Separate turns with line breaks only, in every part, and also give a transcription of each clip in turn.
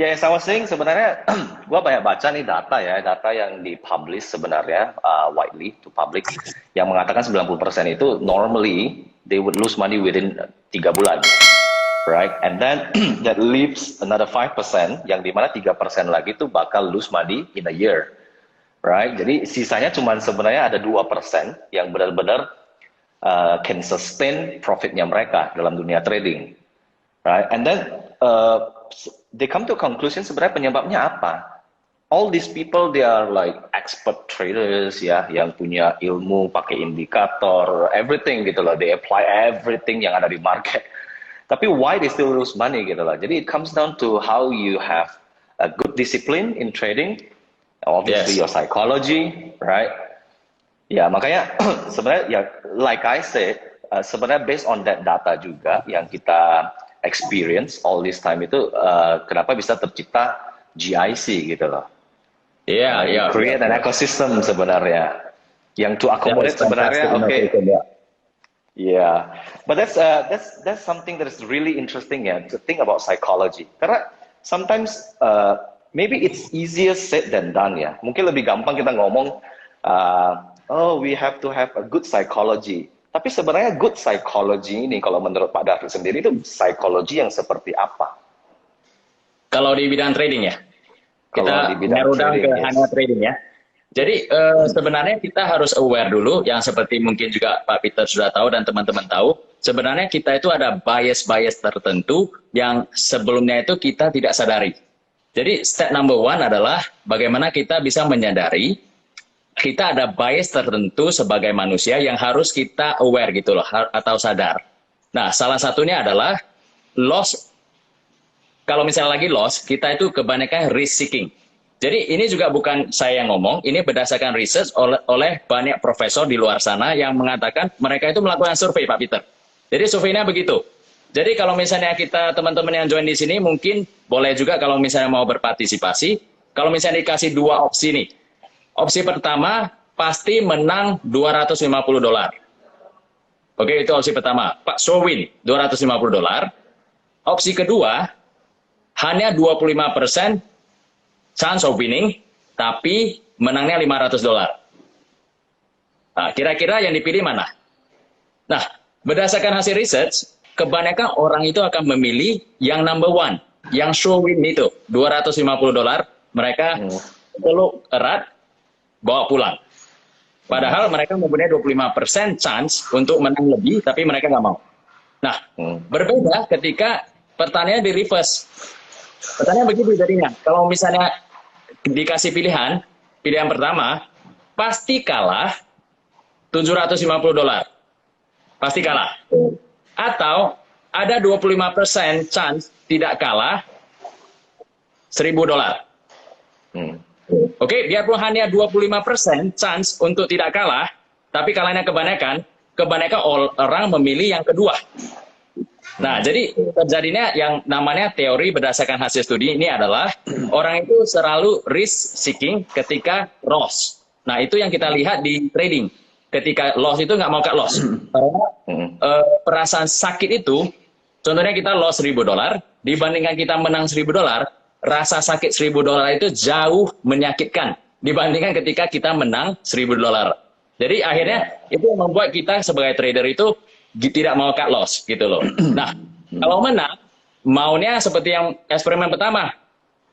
Ya, yang saya was saying sebenarnya gua banyak baca nih data ya, data yang dipublish sebenarnya widely to public yang mengatakan 90% itu normally they would lose money within 3 bulan, right? And then that leaves another 5% yang dimana 3% lagi tuh bakal lose money in a year, right? Jadi sisanya cuman sebenarnya ada 2% yang benar-benar can sustain profitnya mereka dalam dunia trading. Right? And then they come to a conclusion sebenarnya penyebabnya apa? All these people they are like expert traders ya, yang punya ilmu pakai indikator, everything gitu loh. They apply everything yang ada di market. Tapi why they still lose money gitu loh. Jadi it comes down to how you have a good discipline in trading, obviously
Yes.
your psychology, right? Ya, makanya sebenarnya ya like I said, sebenarnya based on that data juga yang kita experience all this time itu kenapa bisa tercipta GIC gitu loh.
Yeah,
We
yeah, yeah,
create an
yeah.
ecosystem sebenarnya yang to
That is
accommodate
fantastic
sebenarnya oke.
innovation. Yeah.
Yeah, but that's something that is really interesting ya to think about psychology. Karena sometimes maybe it's easier said than done ya. Mungkin lebih gampang kita ngomong, oh we have to have a good psychology. Tapi sebenarnya good psychology ini kalau menurut Pak David sendiri itu psikologi yang seperti apa?
Kalau di bidang trading ya,
Kalau di
kita
bidang
narrow down ke
trading,
hanya
yes.
trading ya. Jadi sebenarnya kita harus aware dulu, yang seperti mungkin juga Pak Peter sudah tahu dan teman-teman tahu, sebenarnya kita itu ada bias-bias tertentu yang sebelumnya itu kita tidak sadari. Jadi step number one adalah bagaimana kita bisa menyadari kita ada bias tertentu sebagai manusia yang harus kita aware gitu loh, atau sadar. Nah, salah satunya adalah loss. Kalau misalnya lagi loss, kita itu kebanyakan risk seeking. Jadi ini juga bukan saya yang ngomong, ini berdasarkan research oleh banyak profesor di luar sana yang mengatakan mereka itu melakukan survei, Pak Peter. Jadi surveinya begitu. Jadi kalau misalnya kita teman-teman yang join di sini mungkin boleh juga kalau misalnya mau berpartisipasi, kalau misalnya dikasih dua opsi nih. Opsi pertama pasti menang $250. Oke, itu opsi pertama. Pak, so win $250. Opsi kedua hanya 25% chance of winning, tapi menangnya $500. Nah, kira-kira yang dipilih mana? Nah, berdasarkan hasil research, kebanyakan orang itu akan memilih yang number one, yang show win itu, $250, mereka peluk erat, bawa pulang. Padahal mereka mempunyai 25% chance untuk menang lebih, tapi mereka nggak mau. Nah, berbeda ketika pertanyaan di reverse. Pertanyaan begini jadinya, kalau misalnya dikasih pilihan, pilihan pertama, pasti kalah $750. Pasti kalah. Atau ada 25% chance tidak kalah $1.000. Oke, biarpun hanya 25% chance untuk tidak kalah, tapi kalahnya kebanyakan orang memilih yang kedua. Nah, jadi terjadinya yang namanya teori berdasarkan hasil studi ini adalah orang itu selalu risk seeking ketika loss. Nah, itu yang kita lihat di trading. Ketika loss itu nggak mau cut loss. Karena perasaan sakit itu, contohnya kita loss $1.000, dibandingkan kita menang $1.000, rasa sakit $1.000 itu jauh menyakitkan dibandingkan ketika kita menang $1.000. Jadi akhirnya itu yang membuat kita sebagai trader itu tidak mau cut loss gitu loh. Nah, kalau menang maunya seperti yang eksperimen pertama,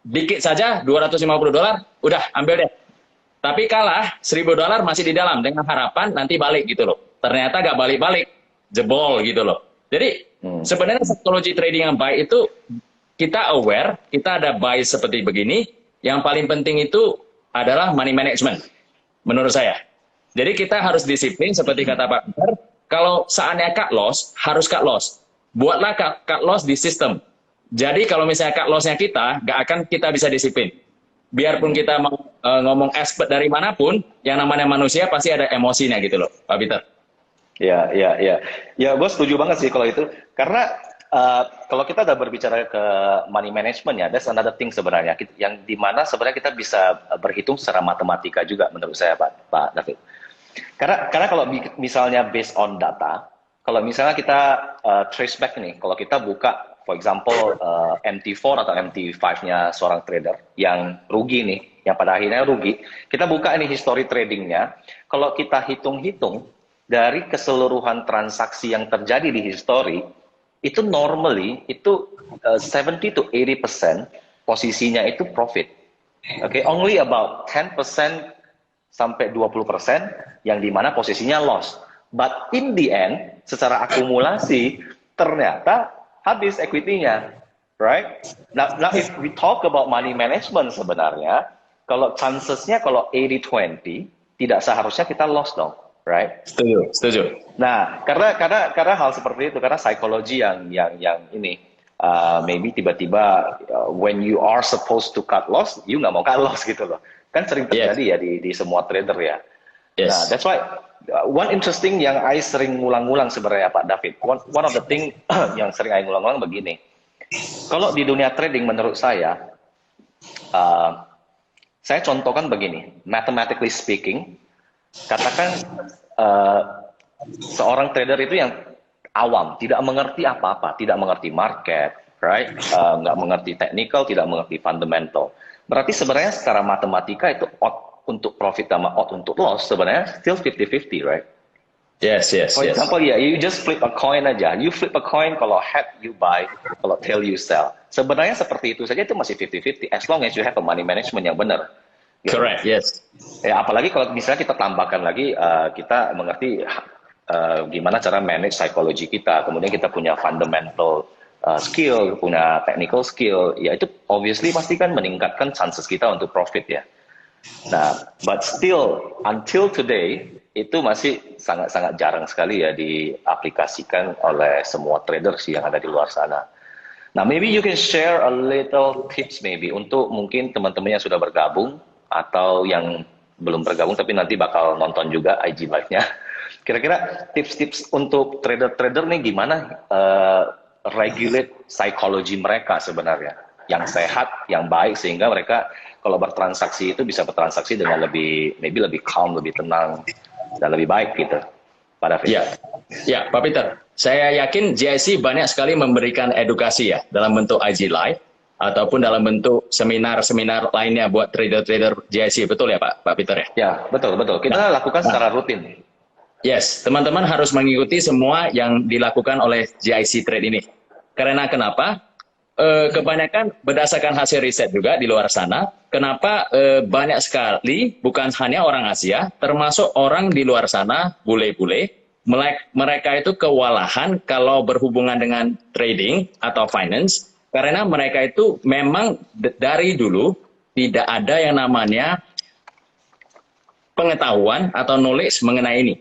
dikit saja $250, udah ambil deh. Tapi kalah $1.000 masih di dalam dengan harapan nanti balik gitu loh. Ternyata gak balik-balik, jebol gitu loh. Jadi sebenarnya psikologi trading yang baik itu kita aware, kita ada bias seperti begini. Yang paling penting itu adalah money management menurut saya. Jadi kita harus disiplin seperti kata Pak Peter. Kalau saatnya cut loss, harus cut loss. Buatlah cut loss di sistem. Jadi kalau misalnya cut loss-nya kita, gak akan kita bisa disiplin. Biarpun kita ngomong expert dari manapun, yang namanya manusia pasti ada emosinya gitu loh, Pak Peter.
Ya, ya, ya. Ya, gue setuju banget sih kalau itu. Karena kalau kita udah berbicara ke money management ya, that's another thing sebenarnya. Yang dimana sebenarnya kita bisa berhitung secara matematika juga menurut saya, Pak David. Karena kalau misalnya based on data, kalau misalnya kita trace back nih, kalau kita buka for example MT4 atau MT5-nya seorang trader yang rugi nih, yang pada akhirnya rugi, kita buka ini history tradingnya, kalau kita hitung-hitung dari keseluruhan transaksi yang terjadi di history, itu normally itu 70 to 80% posisinya itu profit. Okay, only about 10% sampai 20% yang dimana posisinya loss. But in the end, secara akumulasi, ternyata habis equity-nya. Right? Now if we talk about money management sebenarnya, kalau chancesnya kalau 80-20, tidak seharusnya kita loss dong. Right?
Setuju, setuju.
Nah, karena hal seperti itu, karena psikologi yang ini, maybe tiba-tiba when you are supposed to cut loss, you nggak mau cut loss gitu loh. Kan sering terjadi ya di semua trader ya.
Yes.
Nah, that's why one interesting yang I sering ngulang-ngulang sebenarnya Pak David. One of the thing yang sering I ngulang-ngulang begini. Kalau di dunia trading menurut saya contohkan begini. Mathematically speaking, katakan seorang trader itu yang awam, tidak mengerti apa-apa, tidak mengerti market, right? Nggak mengerti technical, tidak mengerti fundamental. Berarti sebenarnya secara matematika itu odd untuk profit sama odd untuk loss sebenarnya still 50-50, right?
Yes.
For example, you just flip a coin aja. You flip a coin, kalau head you buy, kalau tail you sell. Sebenarnya seperti itu saja itu masih 50-50 as long as you have a money management yang benar. Gitu.
Correct, yes.
Ya, apalagi kalau misalnya kita tambahkan lagi, kita mengerti gimana cara manage psikologi kita, kemudian kita punya fundamental skill, punya technical skill, ya itu obviously pasti kan meningkatkan chances kita untuk profit ya. Nah, but still until today itu masih sangat-sangat jarang sekali ya diaplikasikan oleh semua traders yang ada di luar sana. Nah, maybe you can share a little tips maybe untuk mungkin teman-teman yang sudah bergabung atau yang belum bergabung tapi nanti bakal nonton juga IG Live-nya. Kira-kira tips-tips untuk trader-trader nih gimana regulate psikologi mereka sebenarnya yang sehat, yang baik sehingga mereka kalau bertransaksi itu bisa bertransaksi dengan maybe lebih calm, lebih tenang dan lebih baik gitu. Pak David.
Ya, Pak Peter. Saya yakin GIC banyak sekali memberikan edukasi ya dalam bentuk IG Live ataupun dalam bentuk seminar-seminar lainnya buat trader-trader GIC, betul ya Pak Peter ya?
Ya, betul. Kita lakukan secara rutin.
Yes, teman-teman harus mengikuti semua yang dilakukan oleh GIC Trade ini. Karena kenapa? Kebanyakan berdasarkan hasil riset juga di luar sana, kenapa banyak sekali, bukan hanya orang Asia, termasuk orang di luar sana, bule-bule, mereka itu kewalahan kalau berhubungan dengan trading atau finance, karena mereka itu memang dari dulu tidak ada yang namanya pengetahuan atau knowledge mengenai ini.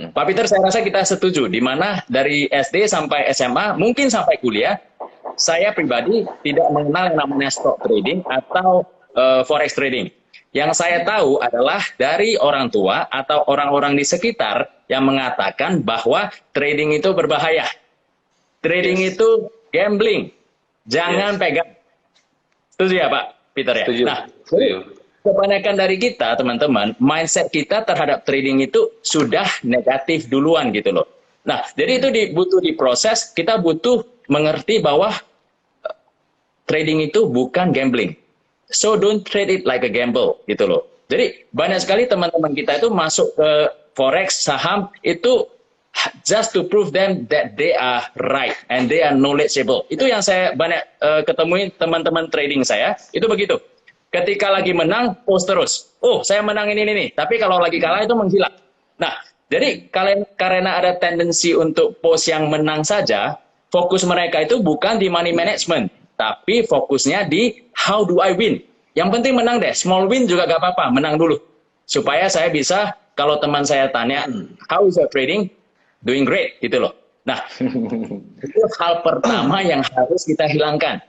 Pak Peter, saya rasa kita setuju, di mana dari SD sampai SMA, mungkin sampai kuliah, saya pribadi tidak mengenal yang namanya stock trading atau forex trading. Yang saya tahu adalah dari orang tua atau orang-orang di sekitar yang mengatakan bahwa trading itu berbahaya. Trading itu gambling. Jangan pegang. Setuju ya Pak Peter ya?
Setuju.
Nah, kebanyakan dari kita, teman-teman, mindset kita terhadap trading itu sudah negatif duluan gitu loh. Nah, jadi itu butuh diproses, kita butuh mengerti bahwa trading itu bukan gambling. So don't trade it like a gamble gitu loh. Jadi banyak sekali teman-teman kita itu masuk ke forex, saham itu just to prove them that they are right and they are knowledgeable. Itu yang saya banyak ketemuin teman-teman trading saya, itu begitu. Ketika lagi menang, post terus. Oh, saya menang ini. Tapi kalau lagi kalah itu menghilang. Nah, jadi karena ada tendensi untuk post yang menang saja, fokus mereka itu bukan di money management, tapi fokusnya di how do I win. Yang penting menang deh, small win juga gak apa-apa, menang dulu. Supaya saya bisa, kalau teman saya tanya, how is your trading? Doing great, gitu loh. Nah, itu hal pertama yang harus kita hilangkan.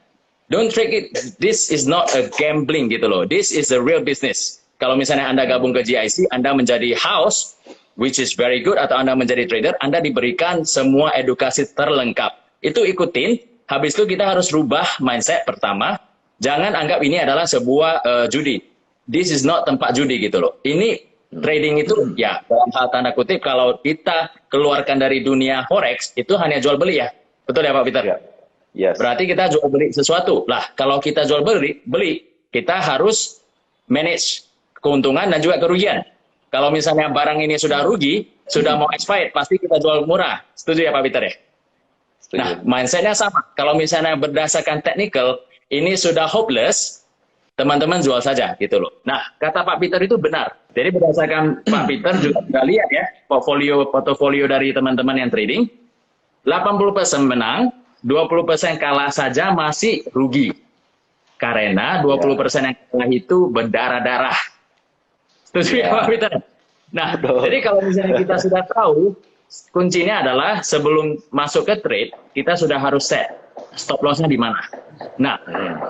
Don't trade it, this is not a gambling gitu loh. This is a real business. Kalau misalnya Anda gabung ke GIC, Anda menjadi house, which is very good, atau Anda menjadi trader, Anda diberikan semua edukasi terlengkap. Itu ikutin, habis itu kita harus rubah mindset pertama. Jangan anggap ini adalah sebuah judi. This is not tempat judi gitu loh. Ini trading itu, ya dalam hal tanda kutip, kalau kita keluarkan dari dunia forex, itu hanya jual beli ya. Betul ya Pak Peter?
Yes.
Berarti kita jual beli sesuatu. Lah, kalau kita jual beli, kita harus manage keuntungan dan juga kerugian. Kalau misalnya barang ini sudah rugi, sudah mau expired, pasti kita jual murah. Setuju ya Pak Peter ya?
Setuju.
Nah, mindsetnya sama. Kalau misalnya berdasarkan technical, ini sudah hopeless, teman-teman jual saja gitu loh. Nah, kata Pak Peter itu benar. Jadi berdasarkan Pak Peter juga kita lihat ya, portofolio dari teman-teman yang trading, 80% menang, 20% kalah saja masih rugi. Karena 20% yang kalah itu berdarah-darah. Setuju ya Pak Peter? Nah, jadi kalau misalnya kita sudah tahu, kuncinya adalah sebelum masuk ke trade, kita sudah harus set stop loss-nya di mana. Nah,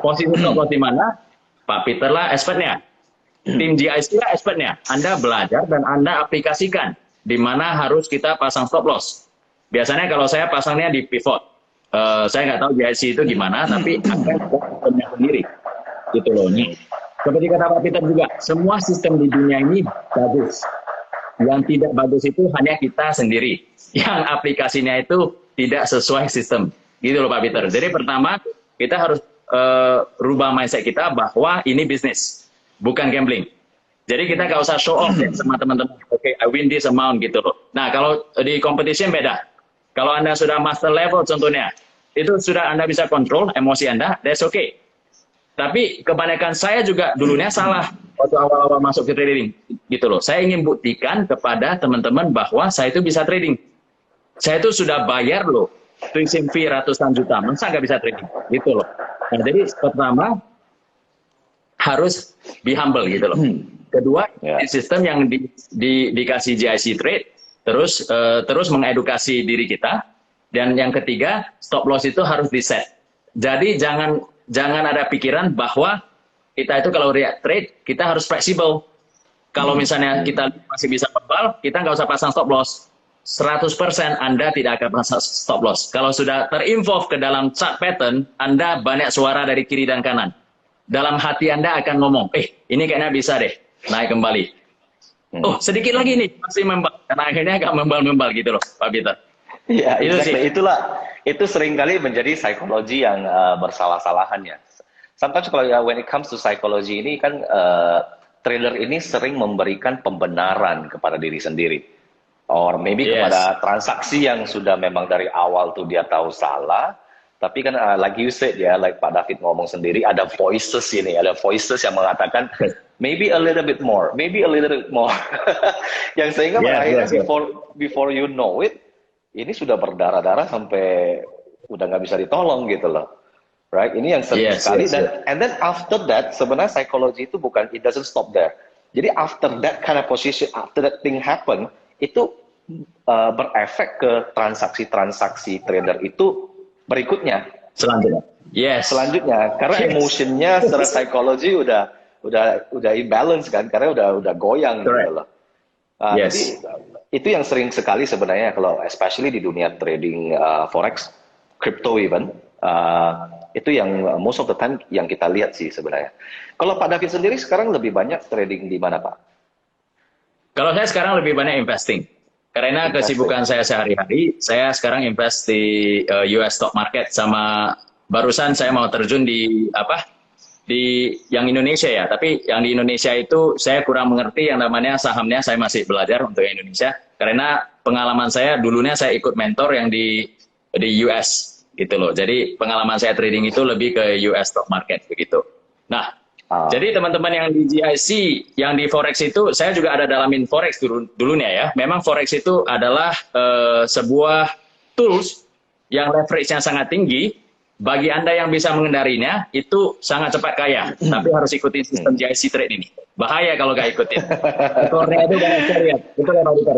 posisi stop loss di mana? Pak Peter lah expertnya. Tim GIC lah expertnya. Anda belajar dan Anda aplikasikan di mana harus kita pasang stop loss. Biasanya kalau saya pasangnya di pivot. Saya nggak tahu GIC itu gimana, tapi Anda punya sendiri. Gitu loh. Nih. Seperti kata Pak Peter juga, semua sistem di dunia ini bagus. Yang tidak bagus itu hanya kita sendiri. Yang aplikasinya itu tidak sesuai sistem. Gitu loh Pak Peter. Jadi pertama, kita harus rubah mindset kita bahwa ini bisnis, bukan gambling. Jadi kita nggak usah show off ya sama teman-teman. Oke, I win this amount gitu loh. Nah, kalau di competition beda. Kalau Anda sudah master level contohnya, itu sudah Anda bisa kontrol emosi Anda, that's okay. Tapi kebanyakan saya juga dulunya salah waktu awal-awal masuk ke trading gitu loh. Saya ingin buktikan kepada teman-teman bahwa saya itu bisa trading. Saya itu sudah bayar loh tuition fee ratusan juta, masa nggak bisa trading gitu loh. Nah, jadi pertama harus be humble gitu loh. Kedua, sistem yang dikasih GIC Trade terus mengedukasi diri kita. Dan yang ketiga, stop loss itu harus di set. Jadi jangan ada pikiran bahwa kita itu kalau trade, kita harus fleksibel. Kalau misalnya kita masih bisa bebal, kita nggak usah pasang stop loss. 100% Anda tidak akan pasang stop loss. Kalau sudah terinvolve ke dalam chart pattern, Anda banyak suara dari kiri dan kanan. Dalam hati Anda akan ngomong, ini kayaknya bisa deh, naik kembali. Oh, sedikit lagi nih, masih membal. Karena akhirnya agak membal-membal gitu loh, Pak Peter.
Ya, exactly. Itu seringkali menjadi psikologi yang bersalah-salahan ya. Sometimes kalau when it comes to psychology ini kan trader ini sering memberikan pembenaran kepada diri sendiri. Or maybe kepada transaksi yang sudah memang dari awal tuh dia tahu salah. Tapi kan like you said ya, like Pak David ngomong sendiri, ada voices yang mengatakan maybe a little bit more, yang sehingga akhirnya before you know it, ini sudah berdarah-darah sampai udah nggak bisa ditolong gitu loh, right? Ini yang sering sekali and then after that sebenarnya psikologi itu bukan, it doesn't stop there. Jadi after that kind of position, after that thing happen, itu berefek ke transaksi trader itu berikutnya. Selanjutnya, karena emotionnya secara psikologi udah imbalance kan, karena udah goyang gitu loh. Jadi itu yang sering sekali sebenarnya kalau especially di dunia trading forex, crypto even, itu yang most of the time yang kita lihat sih sebenarnya. Kalau Pak David sendiri sekarang lebih banyak trading di mana Pak?
Kalau saya sekarang lebih banyak investing. Karena kesibukan saya sehari-hari, saya sekarang invest di US stock market, sama barusan saya mau terjun di yang Indonesia ya. Tapi yang di Indonesia itu saya kurang mengerti yang namanya sahamnya, saya masih belajar untuk Indonesia. Karena pengalaman saya dulunya saya ikut mentor yang di US gitu loh. Jadi pengalaman saya trading itu lebih ke US stock market begitu. Nah, jadi teman-teman yang di GIC, yang di Forex itu, saya juga ada dalamin Forex dulunya ya. Memang Forex itu adalah sebuah tools yang leverage-nya sangat tinggi. Bagi Anda yang bisa mengendarinya, itu sangat cepat kaya. Tapi harus ikutin sistem GIC Trade ini. Bahaya kalau nggak ikutin. Ekornya itu banyak sekali ya. Betul ya Pak Peter?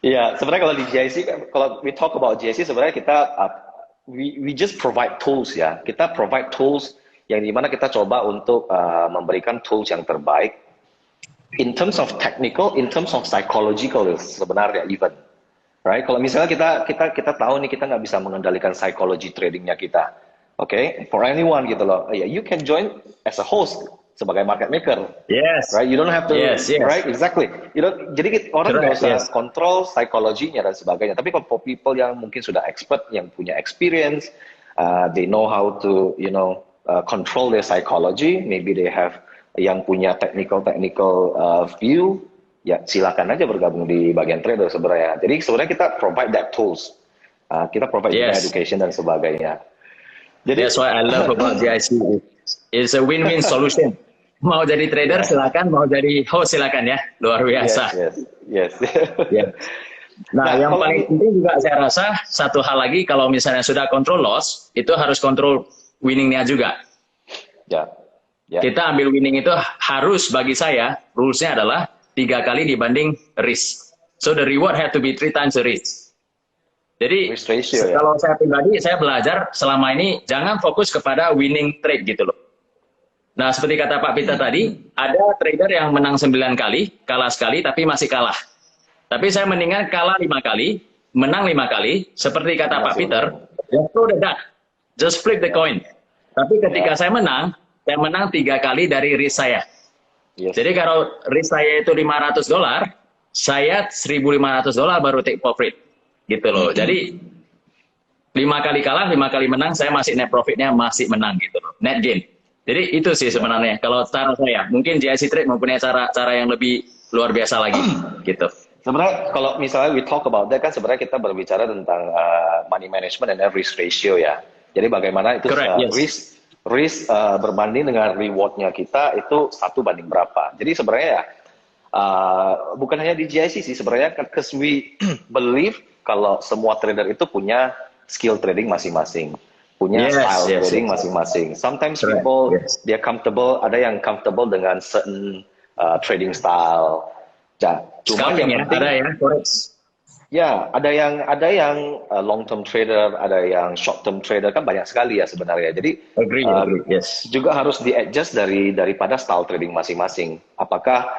Iya, sebenarnya kalau di GIC, kalau we talk about GIC, sebenarnya kita, we just provide tools ya. Kita provide tools yang dimana kita coba untuk memberikan tools yang terbaik in terms of technical, in terms of psychological sebenarnya even, right? Kalau misalnya kita tahu nih kita nggak bisa mengendalikan psychology tradingnya kita, okay? For anyone gitu loh, you can join as a host sebagai market maker, right? You don't have to, right? Exactly. Jadi orang nggak usah kontrol psikologinya dan sebagainya. Tapi kalau people yang mungkin sudah expert, yang punya experience, they know how to control their psychology, maybe they have yang punya technical view, ya silakan aja bergabung di bagian trader sebenarnya. Jadi sebenarnya kita provide that tools, kita provide juga education dan sebagainya. Jadi
that's why I love about GIC. It's a win-win solution. Mau jadi trader silakan, mau jadi host silakan ya, luar biasa.
Yes.
Yeah. Nah, yang paling penting juga saya rasa satu hal lagi, kalau misalnya sudah control loss, itu harus control winningnya juga.
Ya.
Kita ambil winning itu harus, bagi saya rules-nya adalah 3 kali dibanding risk. So the reward have to be 3 times the risk. Jadi kalau saya pribadi, saya belajar selama ini jangan fokus kepada winning trade gitu loh. Nah, seperti kata Pak Peter tadi, ada trader yang menang 9 kali, kalah sekali, tapi masih kalah. Tapi saya mendingan kalah 5 kali, menang 5 kali, seperti kata Pak Peter, just throw the dart, just flip the coin. Tapi ketika saya menang 3 kali dari risk saya. Jadi kalau risk saya itu $500, saya $1.500 baru take profit. Gitu loh. Jadi 5 kali kalah, 5 kali menang, saya masih net profitnya masih menang gitu loh. Net gain. Jadi itu sih sebenarnya. Kalau cara saya, mungkin GIC Trade mempunyai cara yang lebih luar biasa lagi gitu.
Sebenarnya kalau misalnya we talk about that, kan sebenarnya kita berbicara tentang money management dan risk ratio ya. Jadi bagaimana itu risk berbanding dengan rewardnya kita itu 1 banding berapa. Jadi sebenarnya ya bukan hanya di GIC sih sebenarnya, because we believe kalau semua trader itu punya skill trading masing-masing, punya style trading masing-masing. Sometimes people dia comfortable, ada yang comfortable dengan certain trading style. Cuma yang penting, ada ya, ya ada yang long term trader, ada yang short term trader, kan banyak sekali ya sebenarnya. Jadi juga harus di-adjust daripada style trading masing-masing. Apakah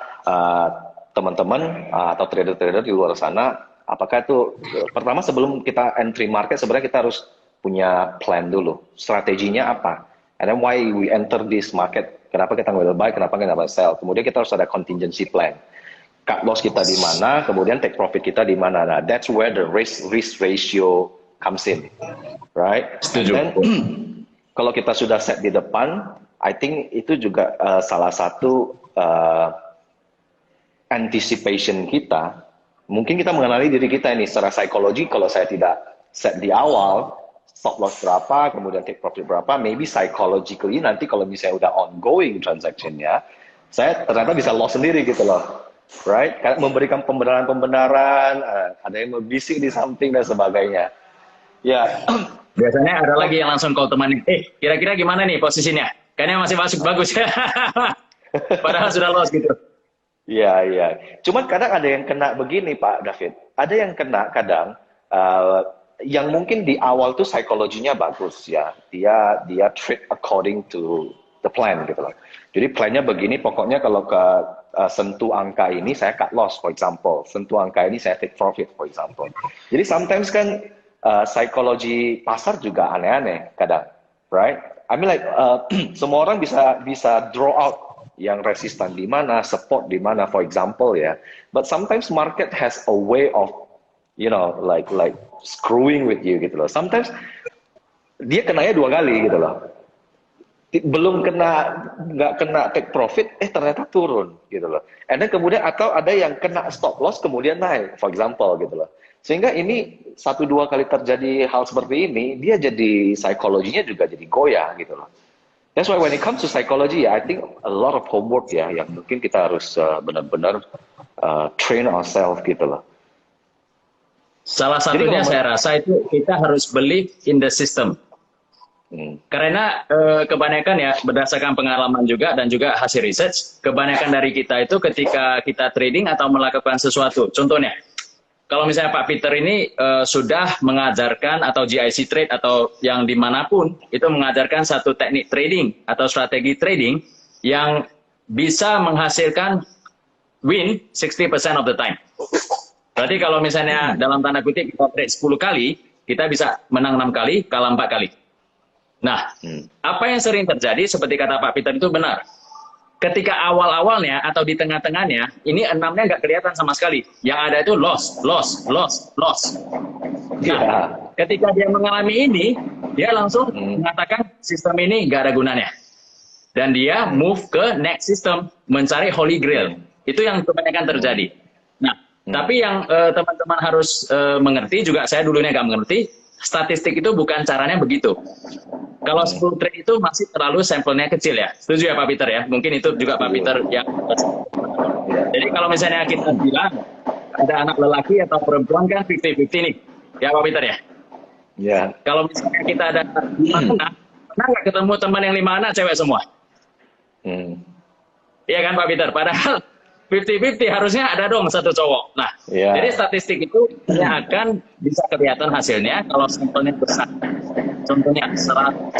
teman-teman atau trader-trader di luar sana, apakah itu pertama sebelum kita entry market sebenarnya kita harus punya plan dulu, strateginya apa, and then why we enter this market, kenapa kita ngambil buy, kenapa kita ngambil sell, kemudian kita harus ada contingency plan, cut loss kita di mana, kemudian take profit kita di mana. Nah, that's where the risk ratio comes in, right?
Setuju.
And then, kalau kita sudah set di depan, I think itu juga salah satu anticipation kita. Mungkin kita mengenali diri kita ini secara psikologi. Kalau saya tidak set di awal stop loss berapa, kemudian take profit berapa, maybe psychologically nanti kalau misalnya udah ongoing transactionnya, saya ternyata bisa loss sendiri gitu loh, right? Karena memberikan pembenaran, ada yang membisik di samping dan sebagainya. Ya.
Biasanya ada lagi yang langsung call temannya, kira-kira gimana nih posisinya? Kayaknya masih masuk bagus. Padahal sudah loss gitu.
Iya. Cuman kadang ada yang kena begini Pak David. Ada yang kena kadang yang mungkin di awal tuh psikologinya bagus ya. Dia trade according to the plan gitu loh. Jadi plannya begini, pokoknya kalau ke sentuh angka ini saya cut loss for example. Sentuh angka ini saya take profit for example. Jadi sometimes kan psikologi pasar juga aneh-aneh kadang, right? I mean like semua orang bisa draw out yang resistan di mana, support di mana, for example ya. But sometimes market has a way of, like screwing with you gitu loh. Sometimes dia kenanya 2 kali gitu loh. Belum nggak kena take profit, ternyata turun gitu loh. And then kemudian atau ada yang kena stop loss kemudian naik, for example gitu loh. Sehingga ini 1-2 kali terjadi hal seperti ini, dia jadi psikologinya juga jadi goyah gitu loh. That's why when it comes to psychology, I think a lot of homework ya, yang mungkin kita harus benar-benar train ourselves gitu loh.
Salah satunya saya rasa itu kita harus believe in the system. Karena kebanyakan ya, berdasarkan pengalaman juga dan juga hasil research, kebanyakan dari kita itu ketika kita trading atau melakukan sesuatu, contohnya, kalau misalnya Pak Peter ini sudah mengajarkan atau GIC Trade atau yang dimanapun itu mengajarkan satu teknik trading atau strategi trading yang bisa menghasilkan win 60% of the time. Berarti kalau misalnya dalam tanda kutip kita trade 10 kali, kita bisa menang 6 kali, kalah 4 kali. Nah, apa yang sering terjadi seperti kata Pak Peter itu benar. ketika awal-awalnya atau di tengah-tengahnya, ini 6-nya nggak kelihatan sama sekali. Yang ada itu loss, loss, loss, loss. Nah,
Ya.
ketika dia mengalami ini, dia langsung mengatakan sistem ini nggak ada gunanya. Dan dia move ke next system, mencari Holy Grail. Itu yang kebanyakan terjadi. Nah, tapi yang teman-teman harus mengerti, juga saya dulunya nggak mengerti, statistik itu bukan caranya begitu. Kalau 10 trade itu masih terlalu sampelnya kecil ya. Setuju ya Pak Peter ya? Mungkin itu juga Pak Peter yang... Jadi kalau misalnya kita bilang, ada anak lelaki atau perempuan kan 50-50 nih. Ya Pak Peter ya?
Ya.
Kalau misalnya kita ada 5 anak, pernah nggak ketemu teman yang 5 anak cewek semua? Iya kan Pak Peter? Padahal 50-50 harusnya ada dong satu cowok. Nah, jadi statistik itu akan bisa kelihatan hasilnya kalau sampelnya besar. Contohnya 100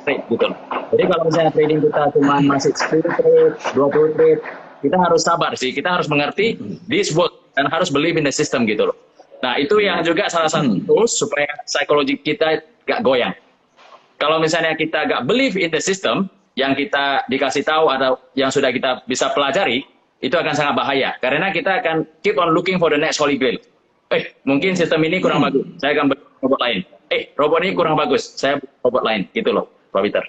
trade gitu. Jadi kalau misalnya trading kita cuma masih 10 trade, 20 trade, kita harus sabar sih. Kita harus mengerti this work dan harus believe in the system gitu loh. Nah, itu yang juga salah satu tools supaya psikologi kita gak goyang. Kalau misalnya kita gak believe in the system, yang kita dikasih tahu atau yang sudah kita bisa pelajari, itu akan sangat bahaya. Karena kita akan keep on looking for the next holy grail. Mungkin sistem ini kurang bagus, saya akan beli robot lain. Robot ini kurang bagus, saya beli robot lain. Gitu loh, Pak Peter.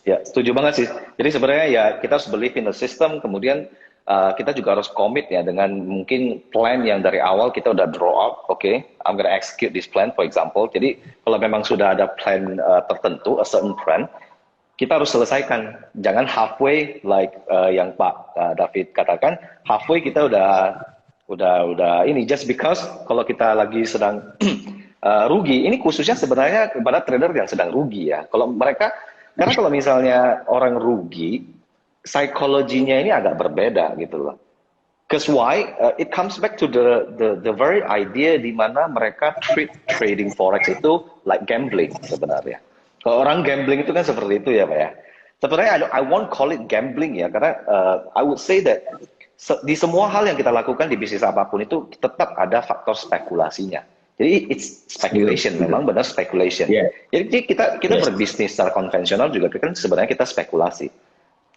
Ya, setuju banget sih. Jadi sebenarnya ya kita harus believe in the system, kemudian kita juga harus komit ya dengan mungkin plan yang dari awal kita udah draw up, I'm gonna execute this plan, for example. Jadi kalau memang sudah ada plan tertentu, a certain plan, kita harus selesaikan. Jangan halfway like yang Pak David katakan, halfway kita udah ini just because kalau kita lagi sedang rugi. Ini khususnya sebenarnya kepada trader yang sedang rugi ya. Kalau mereka, karena kalau misalnya orang rugi, psikologinya ini agak berbeda gitu loh. Because why? It comes back to the very idea di mana mereka treat trading forex itu like gambling sebenarnya. Kalau orang gambling itu kan seperti itu ya Pak ya. Sebenarnya I won't call it gambling ya, karena I would say that di semua hal yang kita lakukan di bisnis apapun itu tetap ada faktor spekulasinya. Jadi it's speculation, memang benar speculation. Jadi kita berbisnis secara konvensional juga kan sebenarnya kita spekulasi.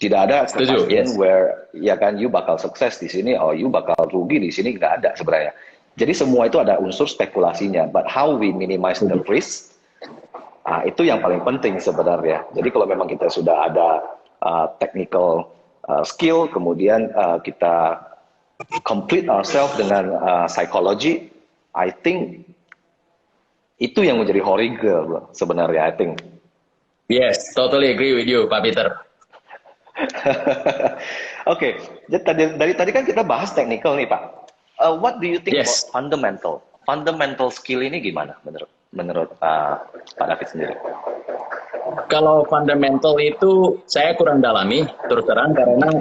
Tidak ada kepastian where ya kan you bakal sukses di sini, you bakal rugi di sini, nggak ada sebenarnya. Jadi semua itu ada unsur spekulasinya. But how we minimize the risk, itu yang paling penting sebenarnya. Jadi kalau memang kita sudah ada technical skill, kemudian kita complete ourselves dengan psychology, I think itu yang menjadi holy grail sebenarnya. I think.
Yes, totally agree with you, Pak Peter.
Oke, dari tadi kan kita bahas technical nih Pak. What do you think about fundamental? Fundamental skill ini gimana menurut Pak David sendiri?
Kalau fundamental itu saya kurang dalami terus terang, karena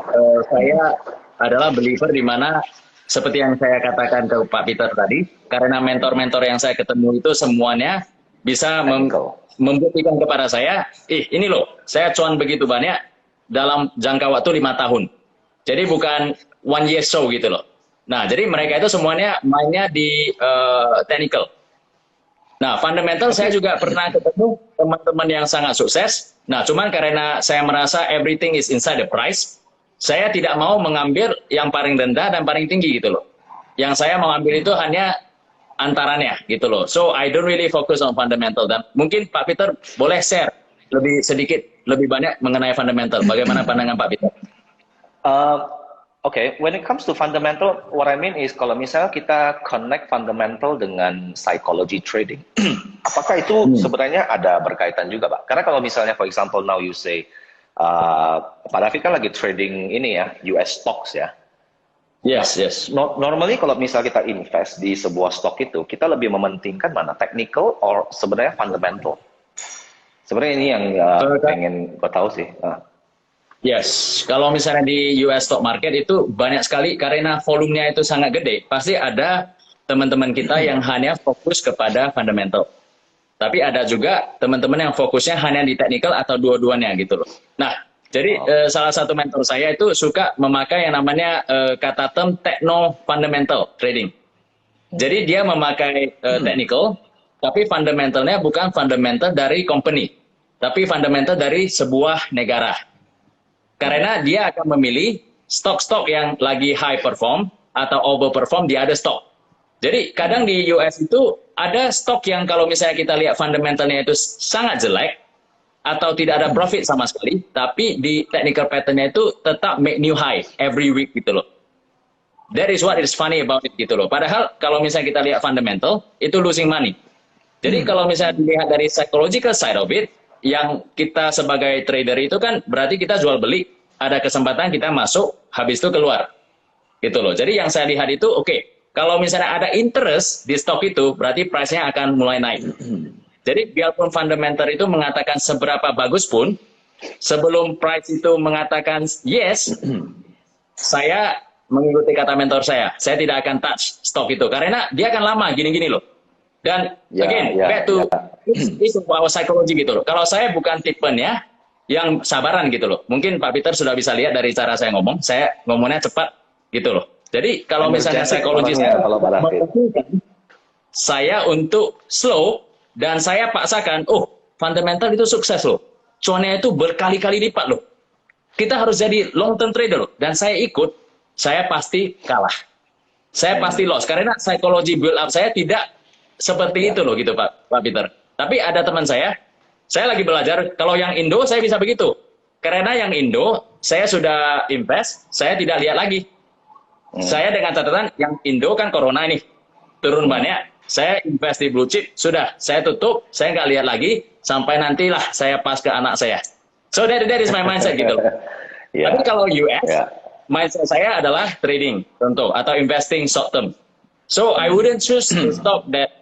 saya adalah believer di mana seperti yang saya katakan ke Pak Peter tadi, karena mentor-mentor yang saya ketemu itu semuanya bisa membuktikan kepada saya, ini loh, saya cuan begitu banyak dalam jangka waktu 5 tahun. Jadi bukan one year show gitu loh. Nah, jadi mereka itu semuanya mainnya di technical. Nah, fundamental saya juga pernah ketemu teman-teman yang sangat sukses. Nah, cuman karena saya merasa everything is inside the price, saya tidak mau mengambil yang paling rendah dan paling tinggi gitu loh. Yang saya mau ambil itu hanya antaranya gitu loh. So, I don't really focus on fundamental. Dan mungkin Pak Peter boleh share lebih banyak mengenai fundamental. Bagaimana pandangan Pak Peter?
When it comes to fundamental, what I mean is kalau misalnya kita connect fundamental dengan psychology trading, apakah itu sebenarnya ada berkaitan juga, Pak? Karena kalau misalnya, for example, now you say, Pak David kan lagi trading ini ya, US stocks ya.
Yes.
Normally kalau misalnya kita invest di sebuah stock itu, kita lebih mementingkan mana, technical or sebenarnya fundamental? Sebenarnya ini yang pengen gue tahu sih.
Yes, kalau misalnya di US stock market itu banyak sekali karena volumenya itu sangat gede. Pasti ada teman-teman kita yang hanya fokus kepada fundamental. Tapi ada juga teman-teman yang fokusnya hanya di technical atau dua-duanya gitu loh. Nah, jadi salah satu mentor saya itu suka memakai yang namanya kata term techno fundamental trading. Jadi dia memakai technical, tapi fundamentalnya bukan fundamental dari company, tapi fundamental dari sebuah negara. Karena dia akan memilih stok-stok yang lagi high perform atau overperform di ada stok. Jadi kadang di US itu ada stok yang kalau misalnya kita lihat fundamentalnya itu sangat jelek atau tidak ada profit sama sekali, tapi di technical pattern-nya itu tetap make new high every week gitu loh. That is what is funny about it gitu loh. Padahal kalau misalnya kita lihat fundamental, itu losing money. Jadi kalau misalnya dilihat dari psychological side of it, yang kita sebagai trader itu kan berarti kita jual beli, ada kesempatan kita masuk, habis itu keluar. Gitu loh. Jadi yang saya lihat itu, oke, kalau misalnya ada interest di stok itu, berarti price-nya akan mulai naik. Jadi biarpun fundamental itu mengatakan seberapa bagus pun, sebelum price itu mengatakan yes, saya mengikuti kata mentor saya tidak akan touch stok itu karena dia akan lama gini-gini loh. Dan back to isu our psychology gitu loh. Kalau saya bukan tipenya yang sabaran gitu loh. Mungkin Pak Peter sudah bisa lihat dari cara saya ngomongnya cepat gitu loh. Jadi kalau misalnya psikologi saya untuk slow dan saya paksakan, fundamental itu sukses loh. Cuannya itu berkali-kali lipat loh. Kita harus jadi long term trader loh. Dan saya ikut, saya pasti kalah. Saya pasti loss. Karena psikologi build up saya tidak seperti itu loh gitu Pak Peter. Tapi ada teman saya lagi belajar, kalau yang Indo saya bisa begitu. Karena yang Indo, saya sudah invest, saya tidak lihat lagi. Saya dengan catatan, yang Indo kan corona nih, turun banyak. Saya invest di blue chip, sudah, saya tutup, saya nggak lihat lagi, sampai nantilah saya pas ke anak saya. So that is my mindset gitu. Tapi kalau US, mindset saya adalah trading, tentu, atau investing short term. So I wouldn't choose to stock that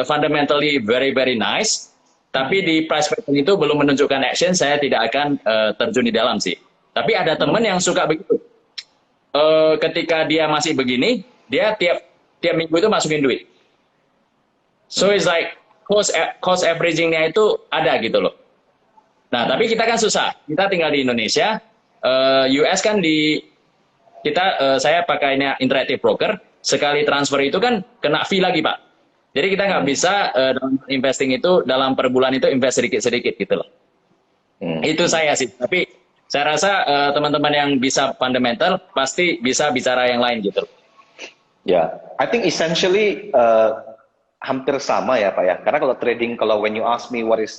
fundamentally very very nice, tapi di price pattern itu belum menunjukkan action, saya tidak akan terjun di dalam sih. Tapi ada teman yang suka begitu. Ketika dia masih begini, dia tiap minggu itu masukin duit. So it's like cost averaging-nya itu ada gitu loh. Nah, tapi kita kan susah. Kita tinggal di Indonesia, US kan saya pakainya interactive broker, sekali transfer itu kan kena fee lagi, Pak. Jadi kita nggak bisa dalam investing itu dalam per bulan itu invest sedikit-sedikit gitu loh. Itu saya sih. Tapi saya rasa teman-teman yang bisa fundamental pasti bisa bicara yang lain gitu.
I think essentially hampir sama ya Pak ya. Karena kalau trading, kalau when you ask me what is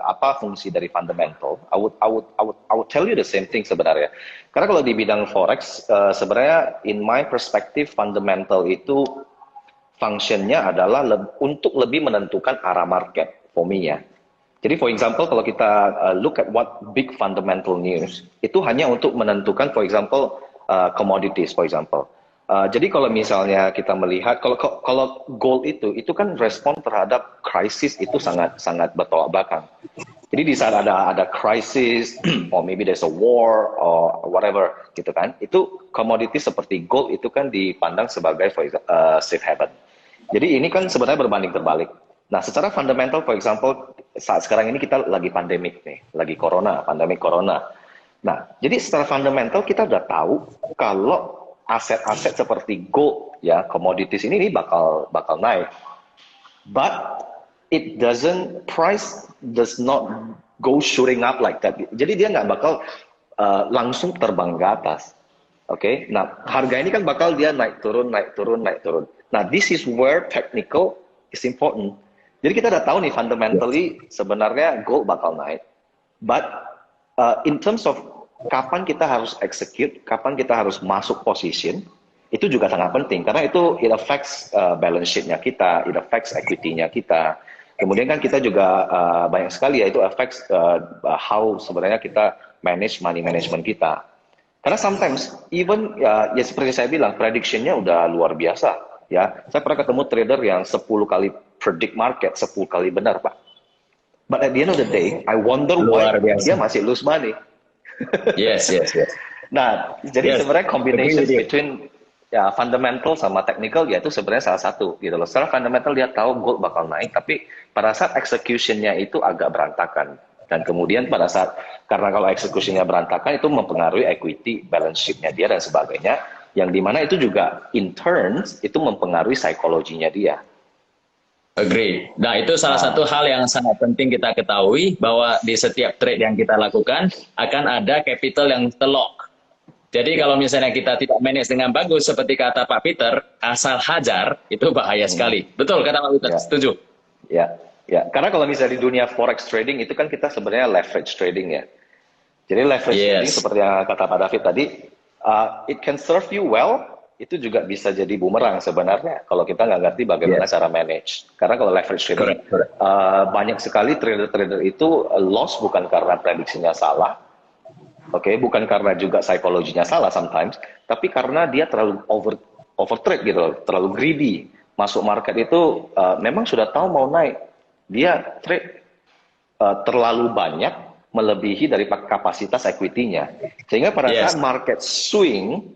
apa fungsi dari fundamental, I would tell you the same thing sebenarnya. Karena kalau di bidang forex sebenarnya in my perspective fundamental itu functionnya adalah untuk lebih menentukan arah market for me ya. Jadi for example kalau kita look at what big fundamental news itu hanya untuk menentukan for example commodities for example. Jadi kalau misalnya kita melihat kalau gold itu kan respon terhadap krisis itu sangat bertolak belakang. Jadi di saat ada krisis or maybe there's a war or whatever gitu kan, itu komoditi seperti gold itu kan dipandang sebagai safe haven. Jadi ini kan sebenarnya berbanding terbalik. Nah, secara fundamental, for example, saat sekarang ini kita lagi pandemik nih, lagi pandemik corona. Nah, jadi secara fundamental kita udah tahu kalau aset-aset seperti gold, ya, commodities ini bakal naik. But price does not go shooting up like that. Jadi dia nggak bakal langsung terbang ke atas. Oke, nah harga ini kan bakal dia naik turun. Nah, this is where technical is important. Jadi kita udah tahu nih fundamentally sebenarnya gold bakal naik. But in terms of kapan kita harus execute, kapan kita harus masuk position, itu juga sangat penting. Karena itu it affects balance sheet-nya kita, it affects equity-nya kita. Kemudian kan kita juga banyak sekali ya, itu affects how sebenarnya kita manage money management kita. Karena sometimes even ya seperti saya bilang, prediction-nya udah luar biasa. Ya, saya pernah ketemu trader yang 10 kali predict market, 10 kali benar, Pak. But at the end of the day, I wonder why dia masih lose money.
Yes.
Nah, jadi sebenarnya combination between ya fundamental sama technical ya itu sebenarnya salah satu gitu loh. Secara fundamental dia tahu gold bakal naik, tapi pada saat execution-nya itu agak berantakan. Dan kemudian pada saat, karena kalau execution-nya berantakan itu mempengaruhi equity, balance sheet-nya dia dan sebagainya. Yang dimana itu juga in turns itu mempengaruhi psikologinya dia.
Agree. Nah, itu salah satu hal yang sangat penting kita ketahui bahwa di setiap trade yang kita lakukan akan ada capital yang terlock. Jadi kalau misalnya kita tidak manage dengan bagus seperti kata Pak Peter, asal hajar itu bahaya sekali. Betul kata Pak Peter,
Ya.
setuju?
Ya, ya. Karena kalau misalnya di dunia forex trading itu kan kita sebenarnya leverage trading ya. Jadi leverage trading
Yes.
seperti yang kata Pak David tadi, it can serve you well, itu juga bisa jadi bumerang sebenarnya kalau kita nggak ngerti bagaimana
Yes.
cara manage. Karena kalau leverage trading,
Correct.
banyak sekali trader-trader itu loss bukan karena prediksinya salah, bukan karena juga psikologinya salah sometimes, tapi karena dia terlalu over trade gitu loh, terlalu greedy. Masuk market itu memang sudah tahu mau naik, dia trade terlalu banyak melebihi dari kapasitas equity-nya. Sehingga pada
Yes.
saat market swing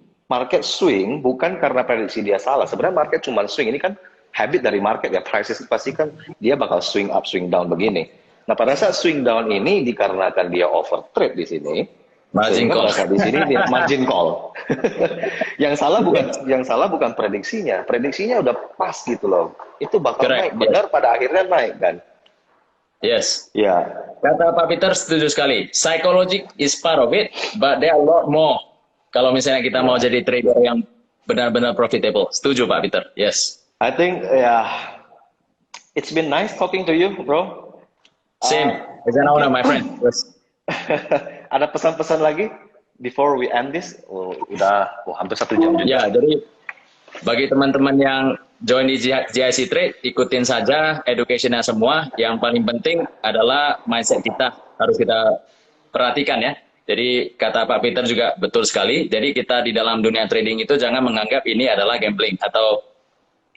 bukan karena prediksi dia salah. Sebenarnya market cuma swing, ini kan habit dari market ya, prices pasti kan dia bakal swing up, swing down begini. Nah, pada saat swing down ini dikarenakan dia over trade di sini,
Margin
sehingga
call.
pada saat di sini dia margin call. yang salah bukan prediksinya. Prediksinya udah pas gitu loh. Itu bakal
Correct.
naik, benar pada akhirnya naik kan.
Yes.
Ya,
Kata Pak Peter setuju sekali. Psychology is part of it, but there are a lot more. Kalau misalnya kita mau jadi trader yang benar-benar profitable. Setuju Pak Peter? Yes.
I think it's been nice talking to you, bro.
Same. As an owner, my friend. Yes.
Ada pesan-pesan lagi before we end this? Hampir 1 jam juga.
Ya, jadi bagi teman-teman yang join di GIC Trade, ikutin saja educationnya semua. Yang paling penting adalah mindset kita. Harus kita perhatikan ya. Jadi kata Pak Peter juga betul sekali. Jadi kita di dalam dunia trading itu jangan menganggap ini adalah gambling. Atau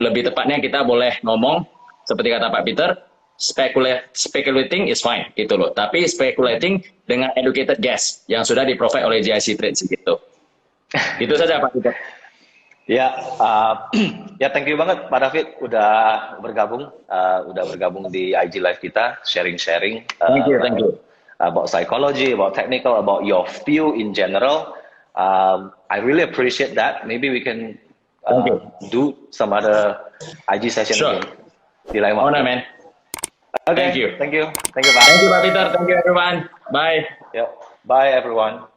lebih tepatnya kita boleh ngomong seperti kata Pak Peter, speculating is fine gitu loh. Tapi speculating dengan educated guess yang sudah di-provide oleh GIC Trade gitu. Itu saja Pak Peter.
Ya, ya thank you banget Pak David udah bergabung di IG Live kita, sharing-sharing.
Thank you.
About psychology, about technical, about your view in general. I really appreciate that. Maybe we can do some other IG session again. Di lain waktu.
Honor, man.
Okay.
Thank you.
Thank you, Pak.
Thank you, Pak Peter. Thank you, everyone. Bye.
Yep. Bye, everyone.